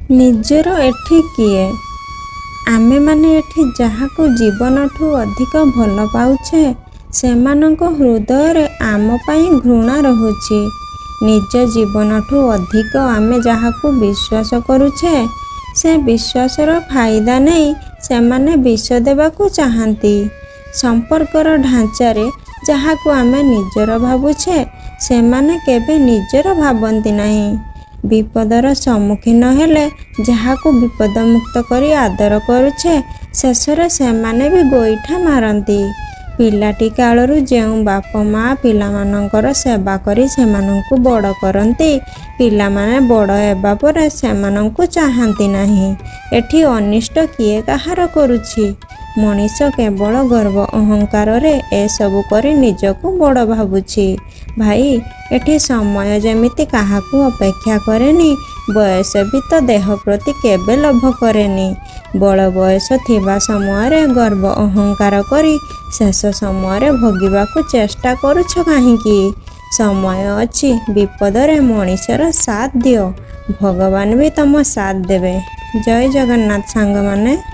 ନିଜର ଏଠି କିଏ? ଆମେମାନେ ଏଠି ଯାହାକୁ ଜୀବନଠୁ ଅଧିକ ଭଲ ପାଉଛେ ସେମାନଙ୍କ ହୃଦୟରେ ଆମ ପାଇଁ ଘୃଣା ରହୁଛି। ନିଜ ଜୀବନଠୁ ଅଧିକ ଆମେ ଯାହାକୁ ବିଶ୍ୱାସ କରୁଛେ ସେ ବିଶ୍ୱାସର ଫାଇଦା ନେଇ ସେମାନେ ବିଷ ଦେବାକୁ ଚାହାନ୍ତି। ସମ୍ପର୍କର ଢାଞ୍ଚାରେ ଯାହାକୁ ଆମେ ନିଜର ଭାବୁଛେ ସେମାନେ କେବେ ନିଜର ଭାବନ୍ତି ନାହିଁ। ବିପଦର ସମ୍ମୁଖୀନ ହେଲେ ଯାହାକୁ ବିପଦମୁକ୍ତ କରି ଆଦର କରୁଛେ ଶେଷରେ ସେମାନେ ବି ଗୋଇଠା ମାରନ୍ତି। ପିଲାଟି କାଳରୁ ଯେଉଁ ବାପ ମା ପିଲାମାନଙ୍କର ସେବା କରି ସେମାନଙ୍କୁ ବଡ଼ କରନ୍ତି ପିଲାମାନେ ବଡ଼ ହେବା ପରେ ସେମାନଙ୍କୁ ଚାହାନ୍ତି ନାହିଁ। ଏଠି ଅନିଷ୍ଟ କିଏ କାହାର କରୁଛି? ମଣିଷ କେବଳ ଗର୍ବ ଅହଙ୍କାରରେ ଏସବୁ କରି ନିଜକୁ ବଡ଼ ଭାବୁଛି। ଭାଇ, ଏଠି ସମୟ ଯେମିତି କାହାକୁ ଅପେକ୍ଷା କରେନି ବୟସ ବି ତ ଦେହ ପ୍ରତି କେବେ ଲୋଭ କରେନି। ବଳ ବୟସ ଥିବା ସମୟରେ ଗର୍ବ ଅହଙ୍କାର କରି ଶେଷ ସମୟରେ ଭୋଗିବାକୁ ଚେଷ୍ଟା କରୁଛ କାହିଁକି? ସମୟ ଅଛି, ବିପଦରେ ମଣିଷର ସାଥ ଦିଅ, ଭଗବାନ ବି ତମ ସାଥ ଦେବେ। ଜୟ ଜଗନ୍ନାଥ ସାଙ୍ଗମାନେ।